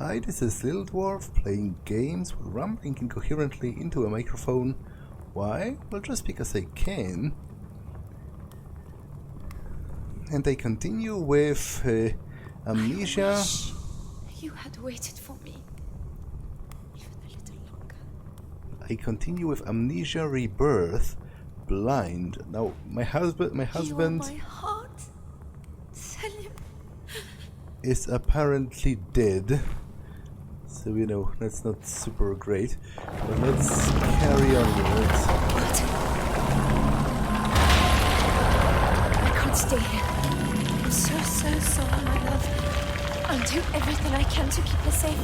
Hi, this is Little Dwarf playing games while rumbling incoherently into a microphone. Why? Well, just because I can. And I continue with Amnesia. I wish you had waited for me even a little longer. I continue with Amnesia Rebirth, blind. Now, my husband You are my heart. Tell him. is apparently dead. So, you know, that's not super great. But let's carry on with it. What? I can't stay here. I'm so sorry, my love. I'll do everything I can to keep her safe.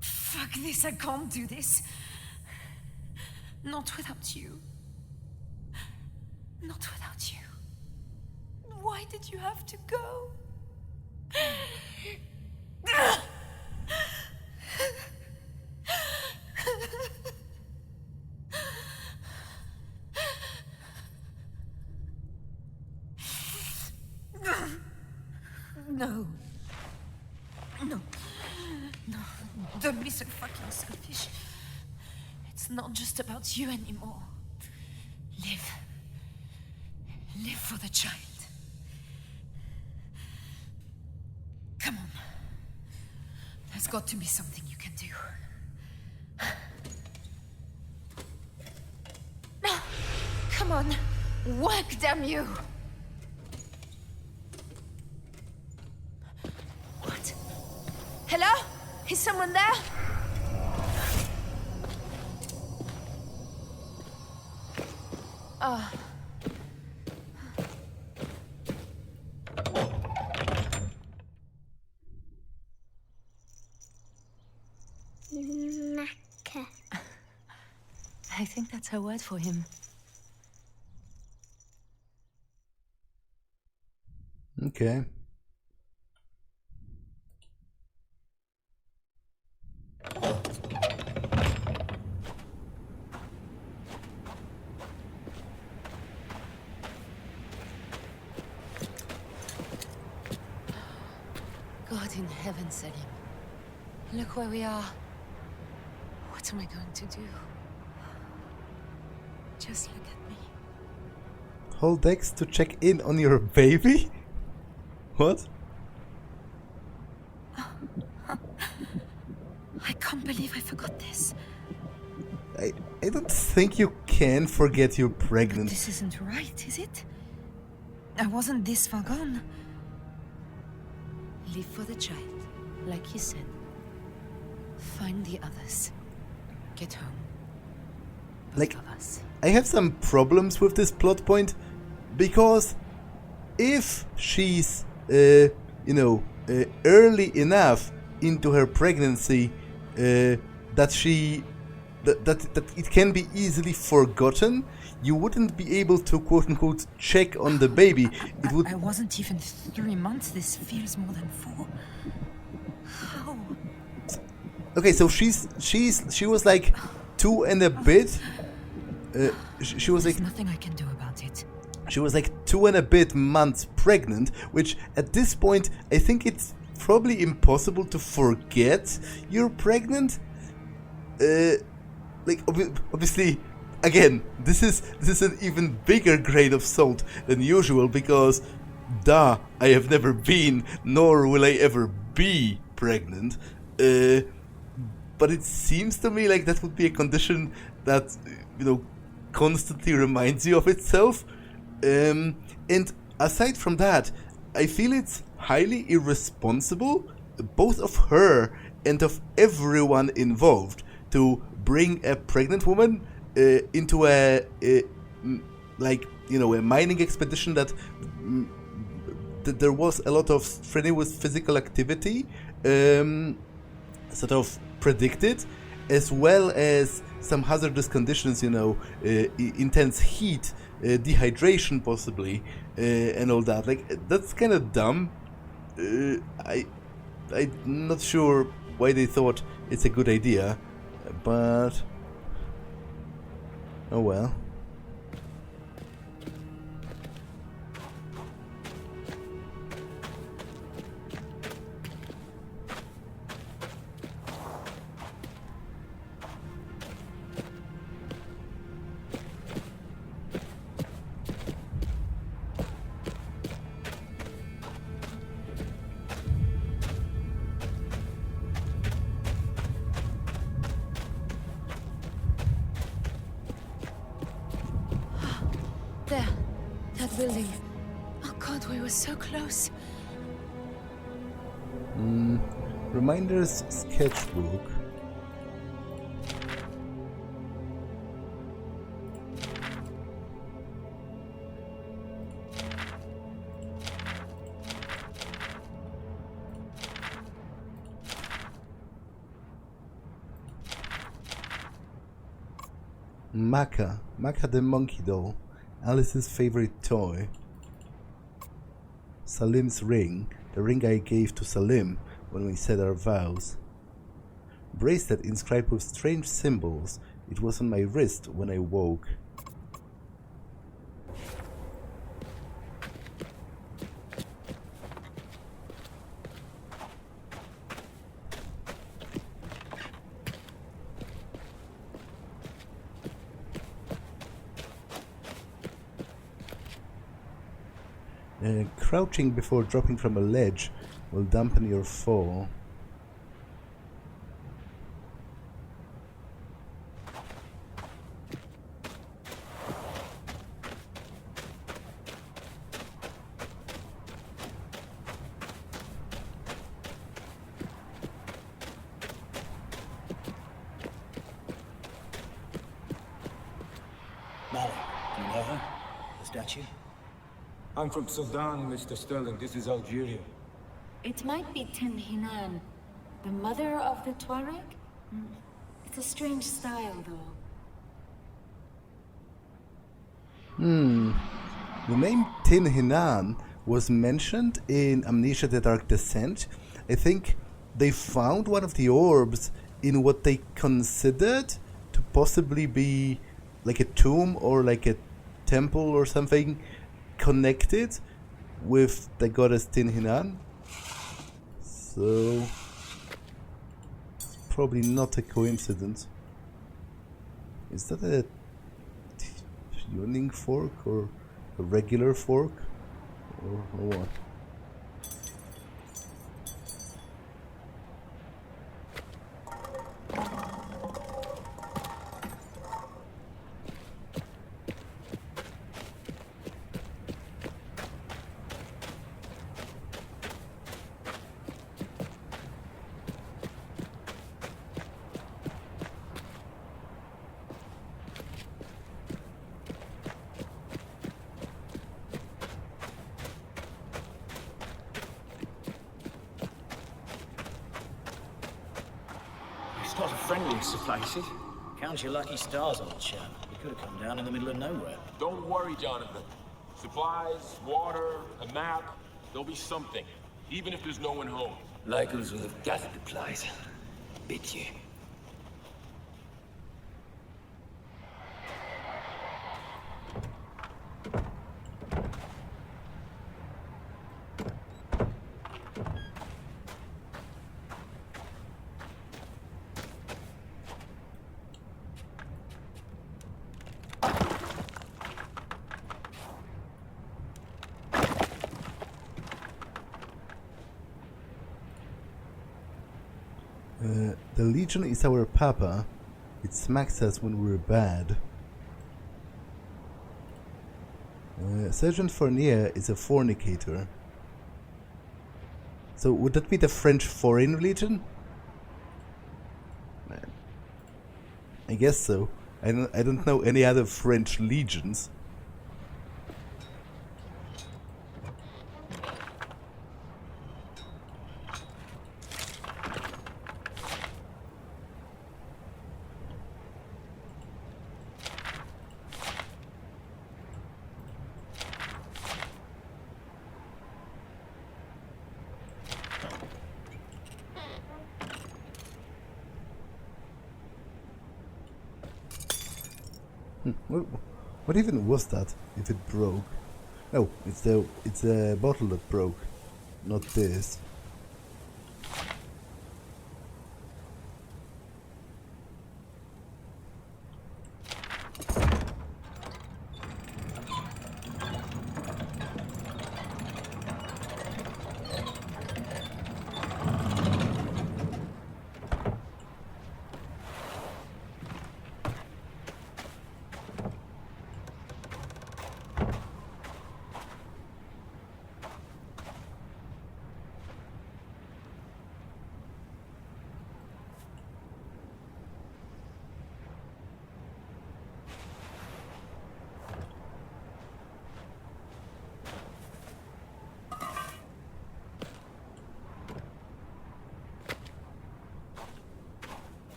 Fuck this, I can't do this. Not without you. Not without you. Why did you have to go? No. No. No. Don't be so fucking selfish. It's not just about you anymore. Live. Live for the child. Come on. There's got to be something you can do. Come on. Work, damn you. What? Hello? Is someone there? Naka. I think that's her word for him. Okay. God in heaven, Selim. Look where we are. What am I going to do? Just look at me. Hold X to check in on your baby? What? I can't believe I forgot this. I don't think you can forget you're pregnant. This isn't right, is it? I wasn't this far gone. Live for the child, like he said. Find the others. Get home. Both Like, of us. I have some problems with this plot point, because if she's, early enough into her pregnancy, that it can be easily forgotten, you wouldn't be able to quote-unquote check on the baby. It would. I wasn't even 3 months. This feels more than 4. How? Okay, so she was like 2 and a bit. She was like. There's nothing I can do about it. She was like 2 and a bit months pregnant, which at this point I think it's probably impossible to forget you're pregnant. Obviously, again, this is an even bigger grain of salt than usual, because I have never been, nor will I ever be pregnant. But it seems to me like that would be a condition that, constantly reminds you of itself. And aside from that, I feel it's highly irresponsible, both of her and of everyone involved, to bring a pregnant woman into a mining expedition that there was a lot of strenuous physical activity, sort of predicted, as well as some hazardous conditions, you know, intense heat, dehydration possibly, and all that. Like, that's kind of dumb. I'm not sure why they thought it's a good idea, but oh well. There. That building. Oh god, we were so close. Reminders sketchbook. Maka the monkey doll. Alice's favorite toy. Salim's ring, the ring I gave to Salim when we said our vows. Bracelet inscribed with strange symbols. It was on my wrist when I woke. Crouching before dropping from a ledge will dampen your fall. Malik, do you know her? The statue? I'm from Sudan, Mr. Sterling. This is Algeria. It might be Tin Hinan, the mother of the Tuareg? It's a strange style, though. The name Tin Hinan was mentioned in Amnesia: The Dark Descent. I think they found one of the orbs in what they considered to possibly be like a tomb or like a temple or something connected with the goddess Tin Hinan. So it's probably not a coincidence. Is that a tuning fork or a regular fork or what? It's not a friendly supply, is it? Count your lucky stars, old chap. We could have come down in the middle of nowhere. Don't worry, Jonathan. Supplies, water, a map, there'll be something. Even if there's no one home. Lycos will have gathered the plies. Bet you. The Legion is our papa. It smacks us when we're bad. Sergeant Fournier is a fornicator. So would that be the French Foreign Legion? I guess so. I don't know any other French legions. What even was that? If it broke? Oh, it's a bottle that broke, not this.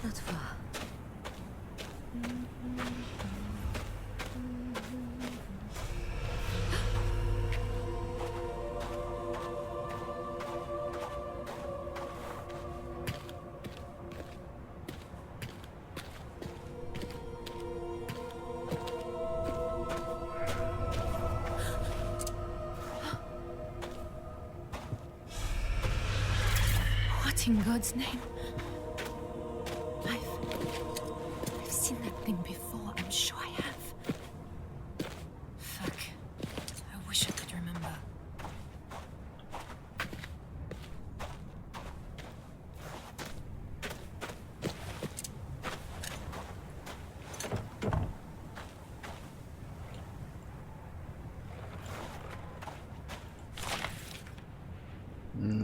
Not far. What in God's name? I've seen that thing before. I'm sure I have. Fuck. I wish I could remember.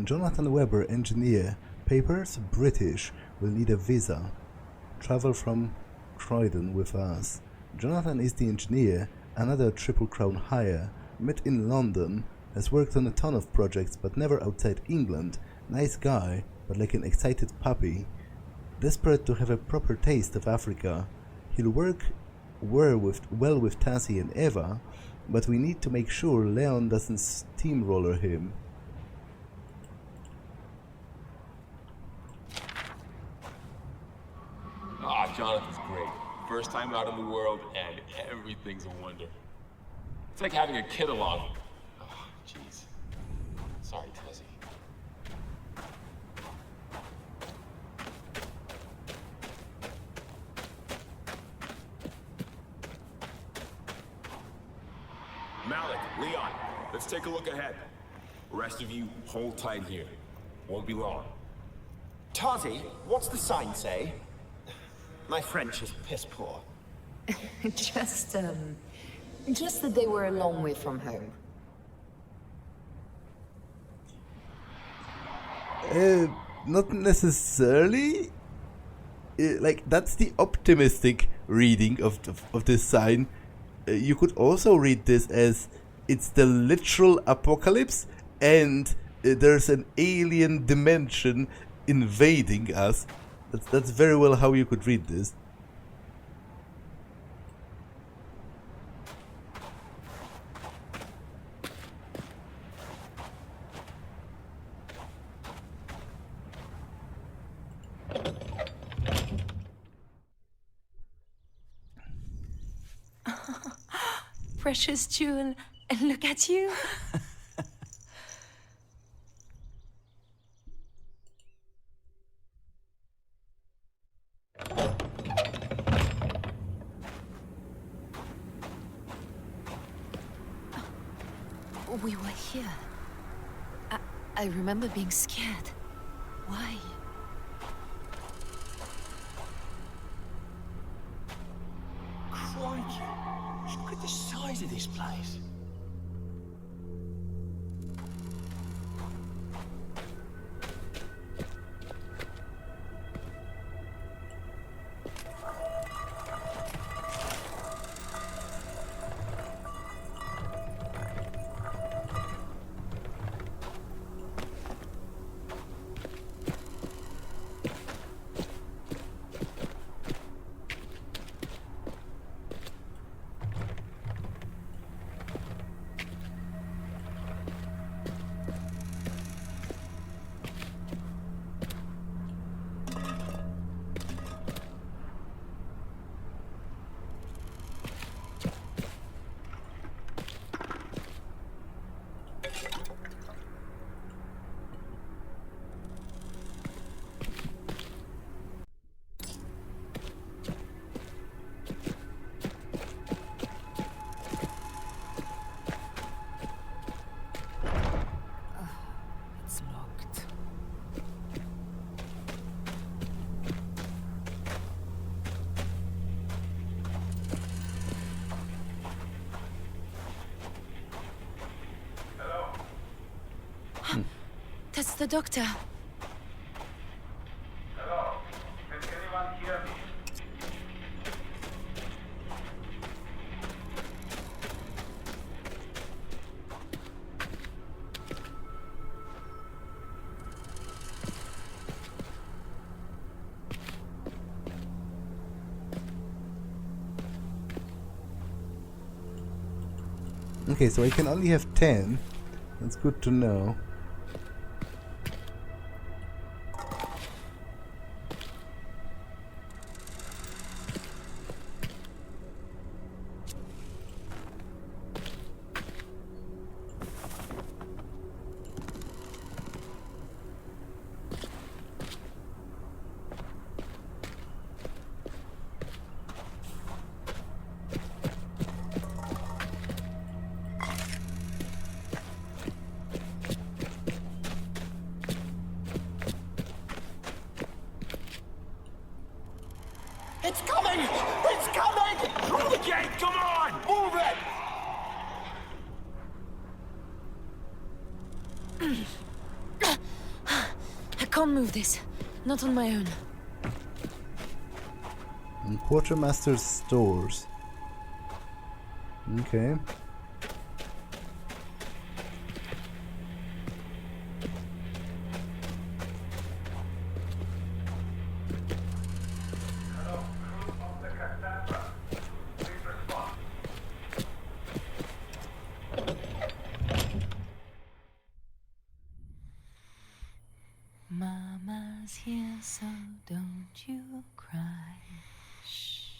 Jonathan Webber, engineer. Papers? British. Will need a visa. Travel from Croydon with us. Jonathan is the engineer, another Triple Crown hire. Met in London. Has worked on a ton of projects but never outside England. Nice guy, but like an excited puppy. Desperate to have a proper taste of Africa. He'll work well with Tasi and Eva, but we need to make sure Leon doesn't steamroller him. Ah, Jonathan's great. First time out in the world, and everything's a wonder. It's like having a kid along. Oh, jeez. Sorry, Tasi. Malik, Leon, let's take a look ahead. Rest of you, hold tight here. Won't be long. Tasi, what's the sign say? My French is piss poor. Just that they were a long way from home. Not necessarily. Like, that's the optimistic reading of this sign. You could also read this as it's the literal apocalypse and there's an alien dimension invading us. That's very well how you could read this. Precious jewel, and look at you. We were here. I remember being scared. Why? Crikey! Look at the size of this place. That's the doctor. Hello? Can anyone hear me? Okay, so I can only have 10. That's good to know. It's coming! It's coming! Through the gate! Come on! Move it! I can't move this. Not on my own. And Quartermaster's stores. Okay. Mama's here, so don't you cry. Shh,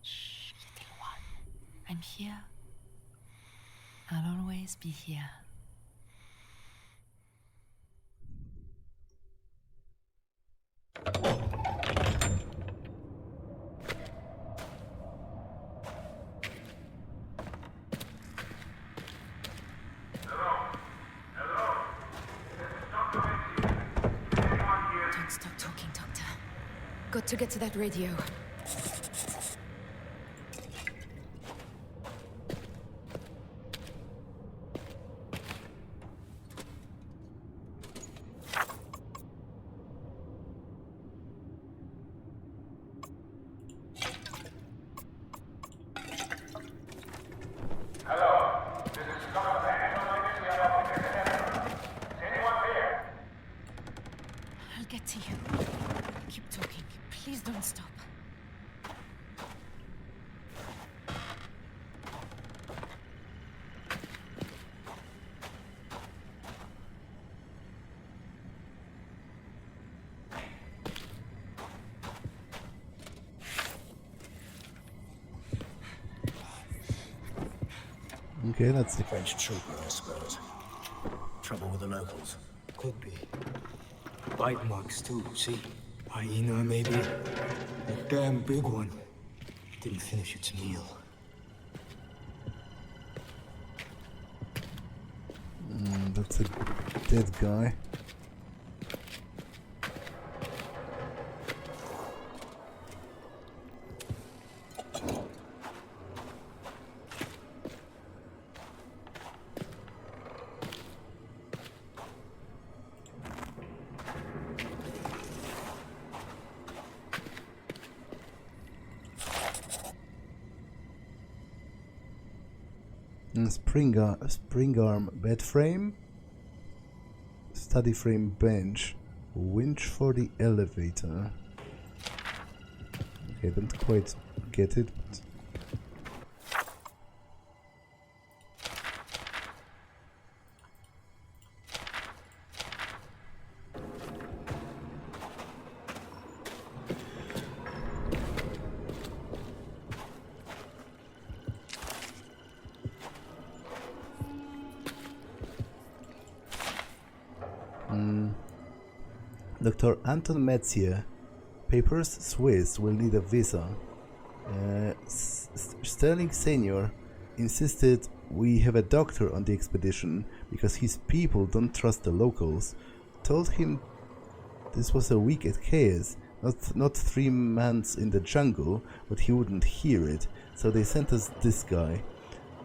shh, little one. I'm here. I'll always be here. Don't stop talking, Doctor. Got to get to that radio. Hello? This is Scott. We are off the center. Is anyone there? I'll get to you. Keep talking. Please don't stop. Okay, that's the French trooper, I suppose. Trouble with the locals. Could be. Bite marks too, see? Hyena, maybe? A damn big one. Didn't finish its meal. that's a dead guy. Spring arm bed frame, study frame bench, winch for the elevator. Okay, don't quite get it. Dr. Anton Metzier, papers Swiss, will need a visa. Sterling Senior insisted we have a doctor on the expedition because his people don't trust the locals. Told him this was a week at chaos, not 3 months in the jungle, but he wouldn't hear it, so they sent us this guy.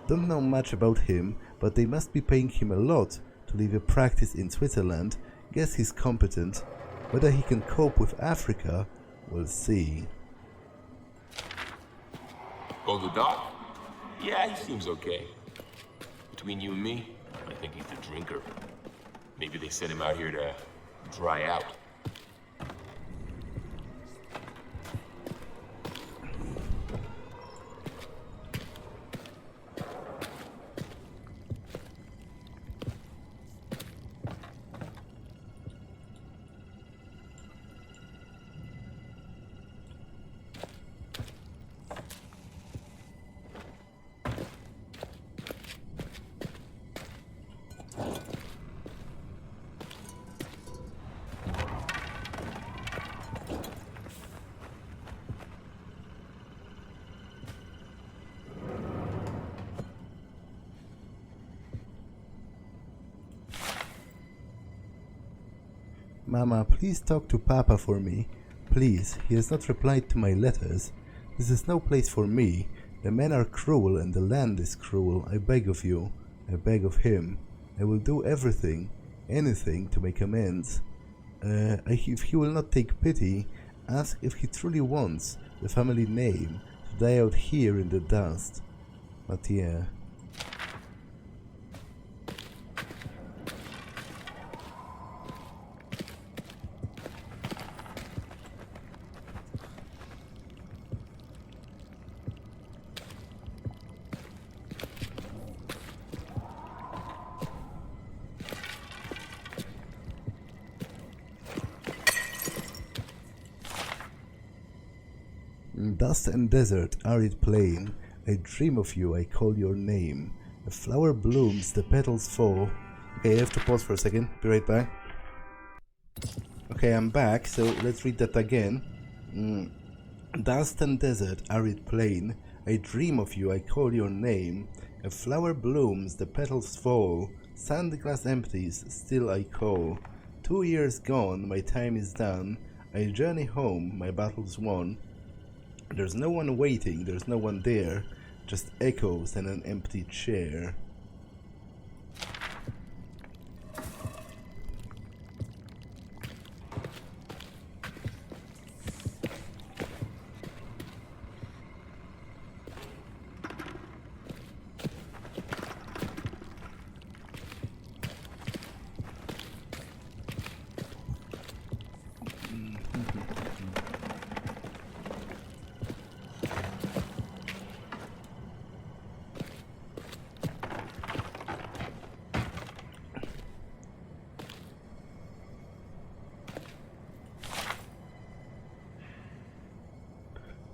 Don't know much about him, but they must be paying him a lot to leave a practice in Switzerland. Guess he's competent. Whether he can cope with Africa, we'll see. Oh, the doc? Yeah, he seems okay. Between you and me, I think he's a drinker. Maybe they sent him out here to dry out. Mama, please talk to Papa for me. Please, he has not replied to my letters. This is no place for me. The men are cruel and the land is cruel. I beg of you. I beg of him. I will do everything, anything to make amends. If he will not take pity, ask if he truly wants the family name to die out here in the dust. But yeah. Dust and desert, arid plain, I dream of you, I call your name. A flower blooms, the petals fall. Okay, I have to pause for a second, be right back. Okay, I'm back, so let's read that again. Dust and desert, arid plain, I dream of you, I call your name. A flower blooms, the petals fall. Sand glass empties, still I call. 2 years gone, my time is done. I journey home, my battle's won. There's no one waiting, there's no one there, just echoes and an empty chair.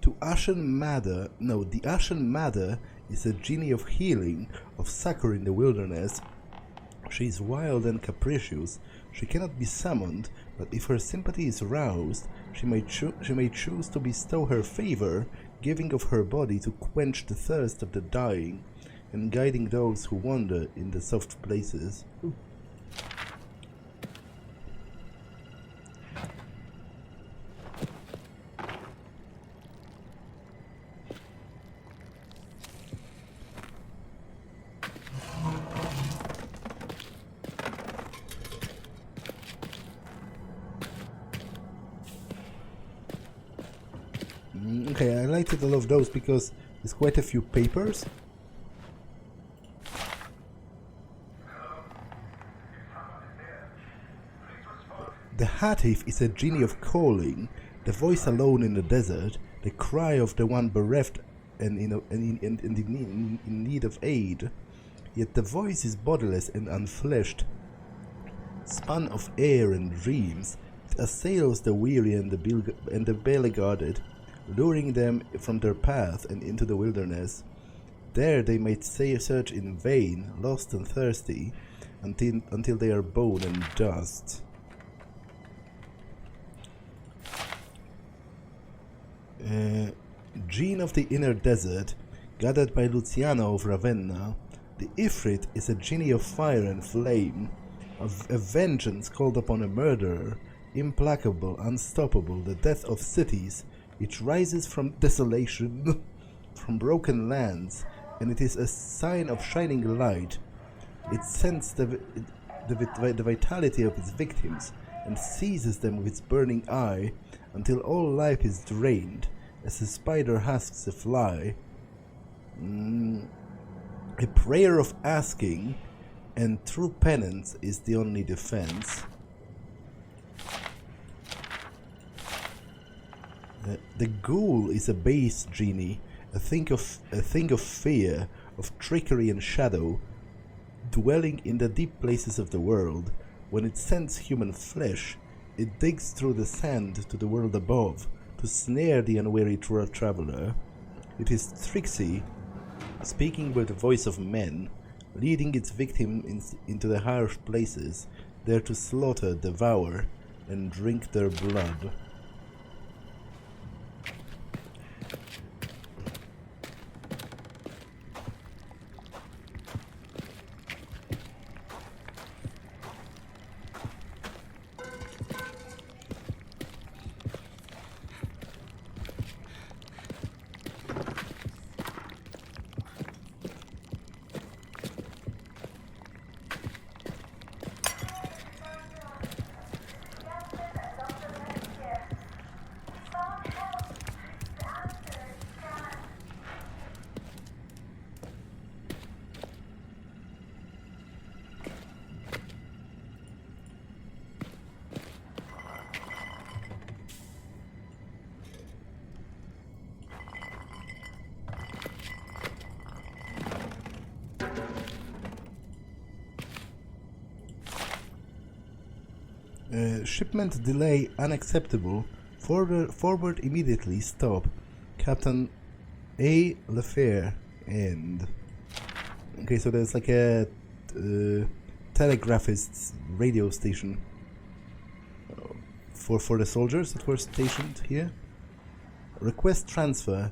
The Ashen Madder is a genie of healing, of succor in the wilderness. She is wild and capricious. She cannot be summoned, but if her sympathy is roused, she may choose to bestow her favor, giving of her body to quench the thirst of the dying, and guiding those who wander in the soft places. Okay, I liked all of those because there's quite a few papers. The Hatif is a genie of calling, the voice alone in the desert, the cry of the one bereft and in need of aid. Yet the voice is bodiless and unfleshed, spun of air and dreams. It assails the weary and the barely guarded, luring them from their path and into the wilderness. There they might search in vain, lost and thirsty, until they are bone and dust. Gene of the Inner Desert, gathered by Luciano of Ravenna, the Ifrit is a genie of fire and flame, of a vengeance called upon a murderer, implacable, unstoppable, the death of cities. It rises from desolation, from broken lands, and it is a sign of shining light. It scents the the vitality of its victims and seizes them with its burning eye until all life is drained, as a spider husks a fly. A prayer of asking and true penance is the only defense. The ghoul is a base genie, a thing of fear, of trickery and shadow, dwelling in the deep places of the world. When it scents human flesh, it digs through the sand to the world above, to snare the unwary traveler. It is tricksy, speaking with the voice of men, leading its victim into the harsh places, there to slaughter, devour, and drink their blood. Shipment delay unacceptable. Forward immediately. Stop. Captain A. Lafair. End. Okay, so there's like a telegraphist's radio station for the soldiers that were stationed here. Request transfer.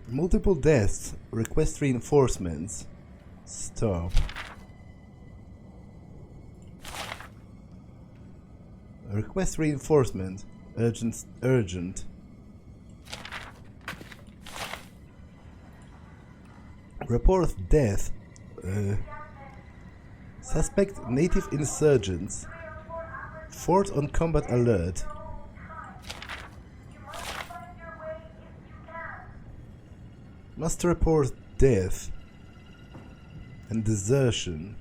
Multiple deaths. Request reinforcements. Stop. Request reinforcement. Urgent. Report death. Suspect native insurgents. Fort on combat alert. Must report death and desertion.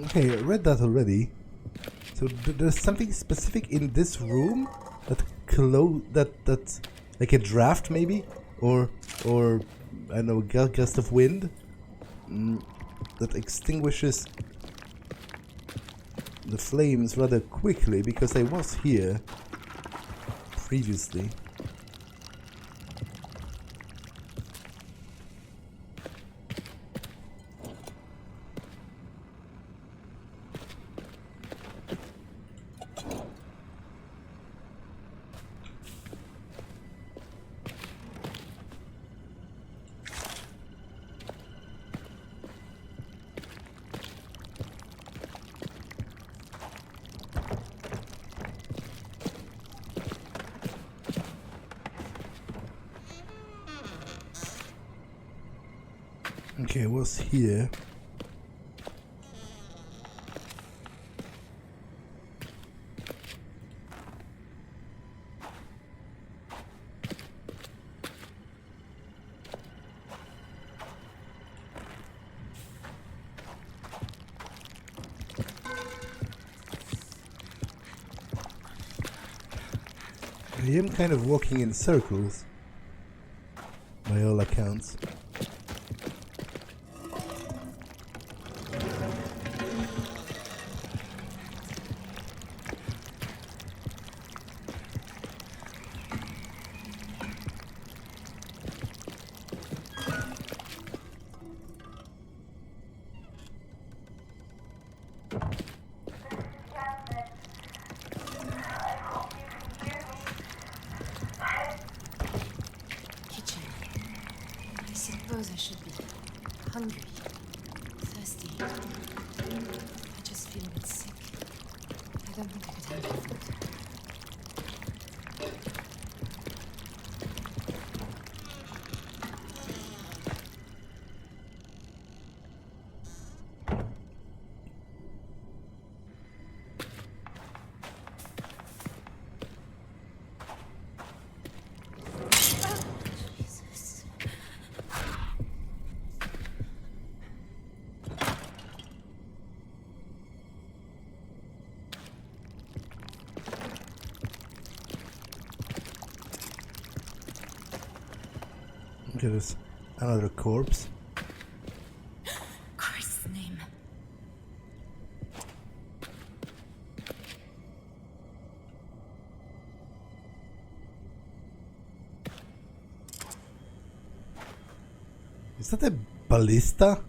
Okay, I read that already. So there's something specific in this room that's like a draft maybe, or I don't know, gust of wind that extinguishes the flames rather quickly, because I was here previously. Okay, what's here? I am kind of walking in circles, by all accounts. Kitchen. I suppose I should be hungry, thirsty. I just feel a bit sick. I don't think I could handle food. Jesus. Okay, there's another corpse. Christ's name. Is that a ballista?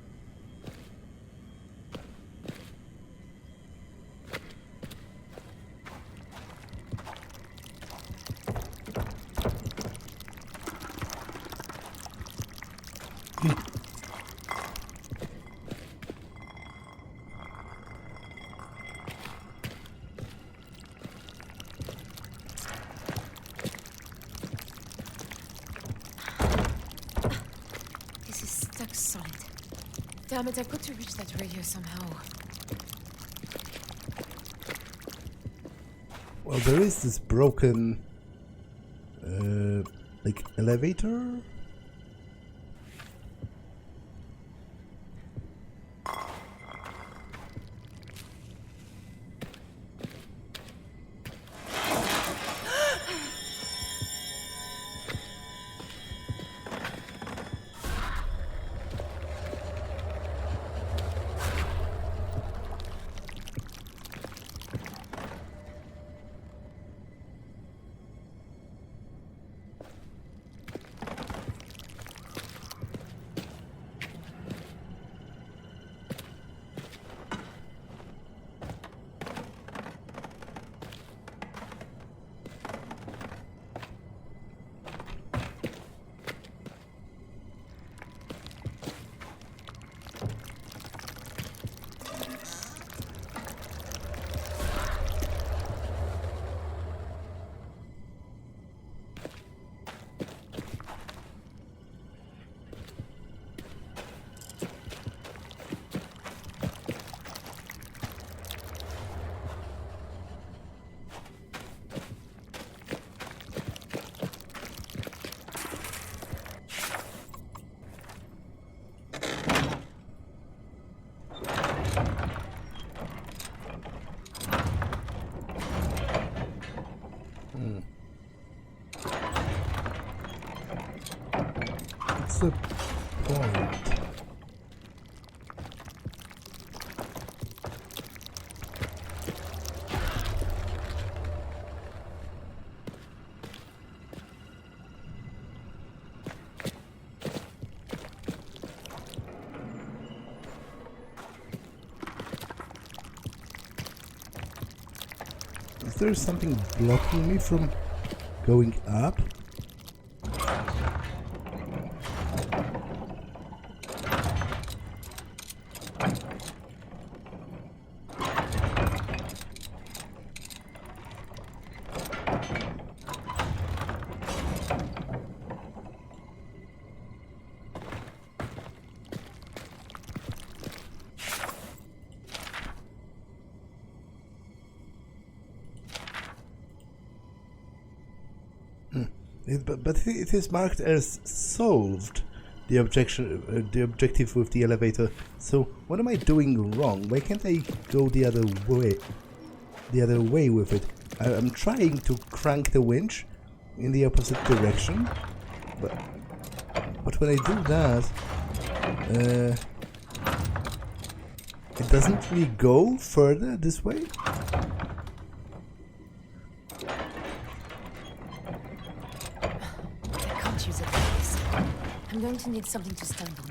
This is stuck solid. Damn it, I've got to reach that radio somehow. Well, there is this broken, like, elevator? What's the point? Is there something blocking me from going up? But it is marked as solved. The objective with the elevator. So what am I doing wrong? Why can't I go the other way? The other way with it. I'm trying to crank the winch in the opposite direction, but when I do that, it doesn't really go further this way. I can't use it like this. I'm going to need something to stand on.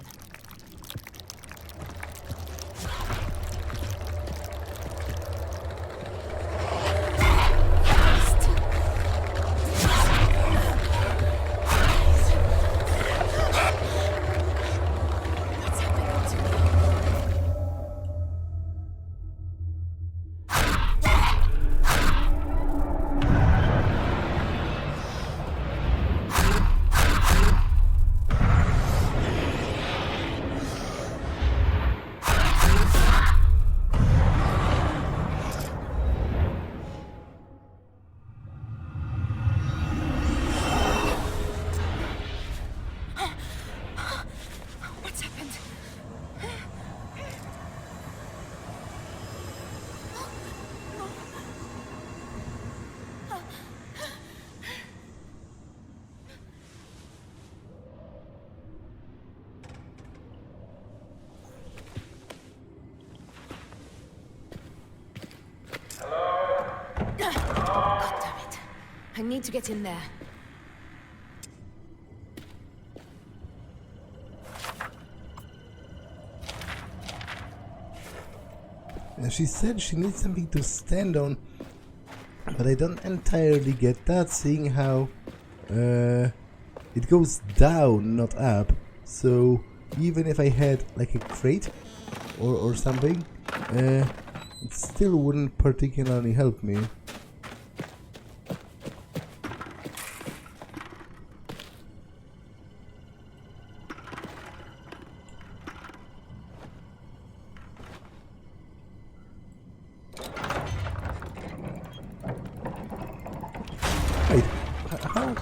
I need to get in there. She said she needs something to stand on, but I don't entirely get that, seeing how it goes down, not up. So even if I had like a crate or something, it still wouldn't particularly help me. Wait, how?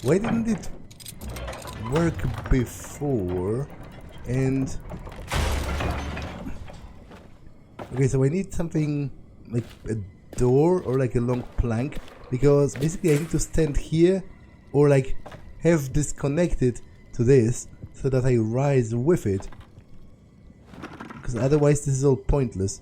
Why didn't it work before? And okay, so I need something like a door or like a long plank, because basically I need to stand here or like have this connected to this so that I rise with it, because otherwise this is all pointless.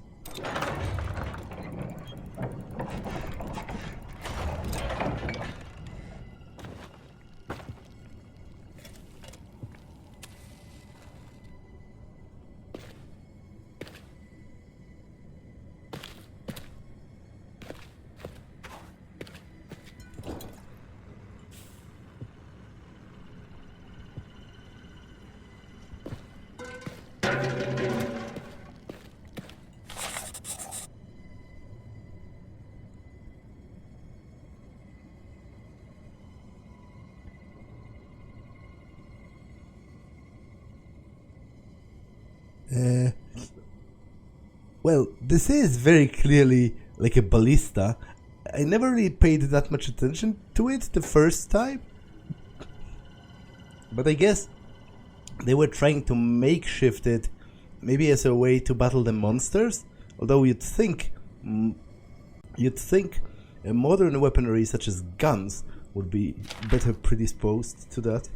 Well, this is very clearly like a ballista. I never really paid that much attention to it the first time, but I guess they were trying to makeshift it, maybe as a way to battle the monsters. Although you'd think a modern weaponry such as guns would be better predisposed to that.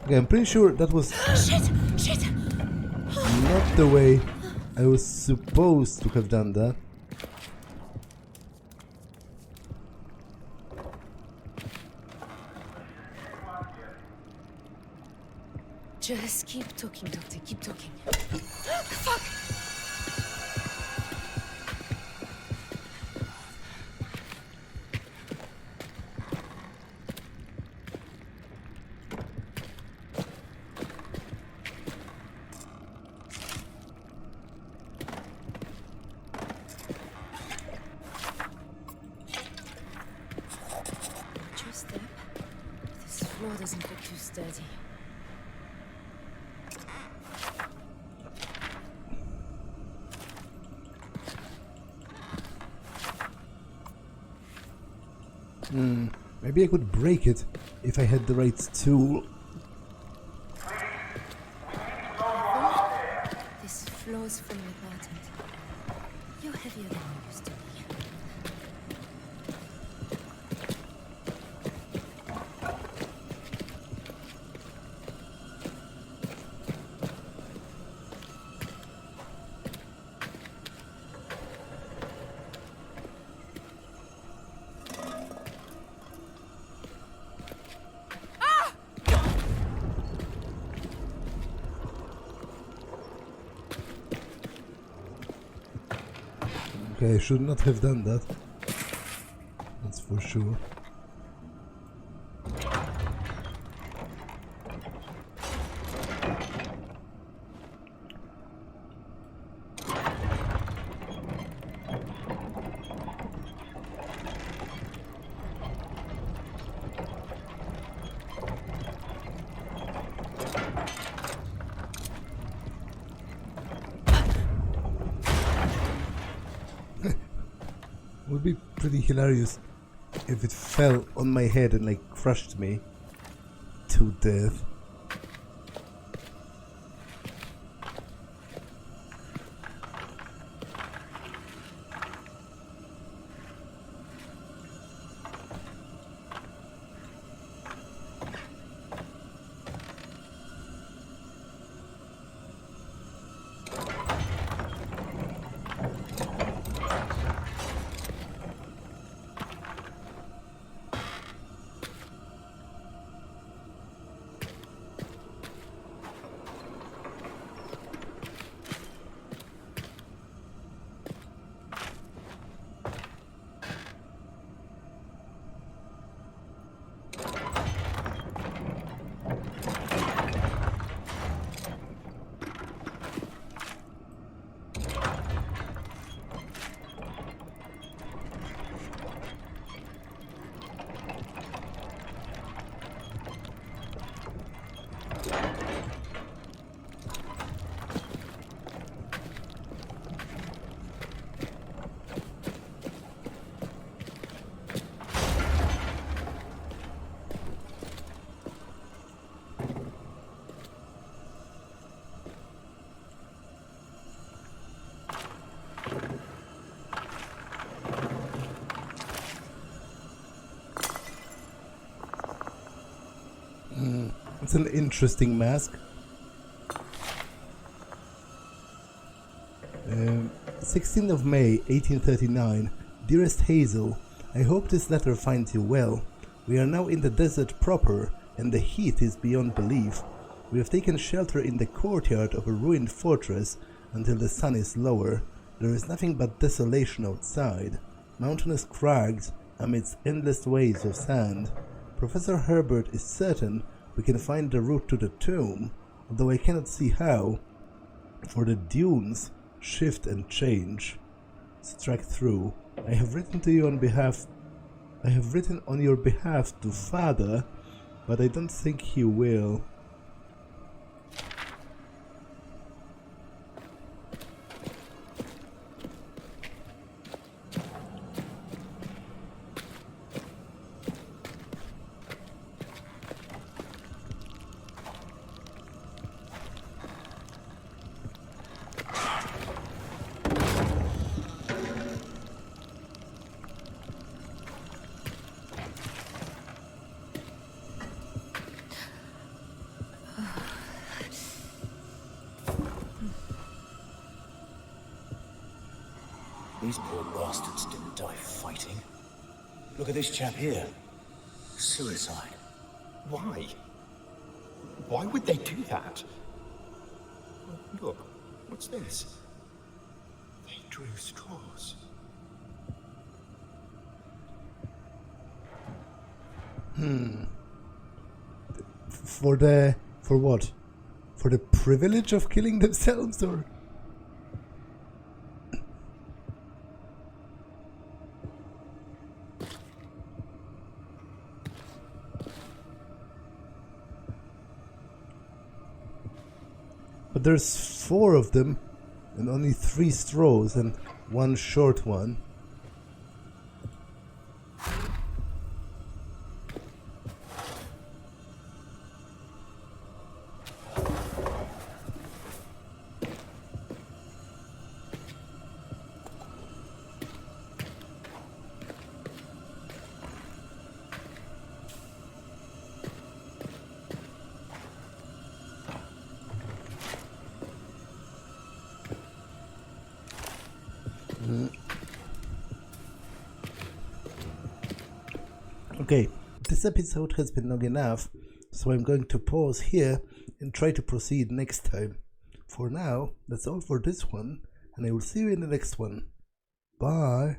Okay, I'm pretty sure that was not the way I was supposed to have done that. Just keep talking, Doctor. Keep talking. Fuck! Watch your step. This floor doesn't look too sturdy. Maybe I could break it if I had the right tool. This floor's falling apart and you're heavier than you used to be. Okay, I should not have done that. That's for sure. Would be pretty hilarious if it fell on my head and like crushed me to death. It's an interesting mask. 16th of May, 1839. Dearest Hazel, I hope this letter finds you well. We are now in the desert proper, and the heat is beyond belief. We have taken shelter in the courtyard of a ruined fortress until the sun is lower. There is nothing but desolation outside. Mountainous crags amidst endless waves of sand. Professor Herbert is certain we can find the route to the tomb, although I cannot see how, for the dunes shift and change. Strike through. I have written on your behalf to Father, but I don't think he will. These poor bastards didn't die fighting. Look at this chap here. Suicide. Why? Why would they do that? Oh, look, what's this? They drew straws. For what? For the privilege of killing themselves, or? But there's 4 of them, and only 3 straws, and 1 short one. Okay, this episode has been long enough, so I'm going to pause here and try to proceed next time. For now, that's all for this one, and I will see you in the next one. Bye!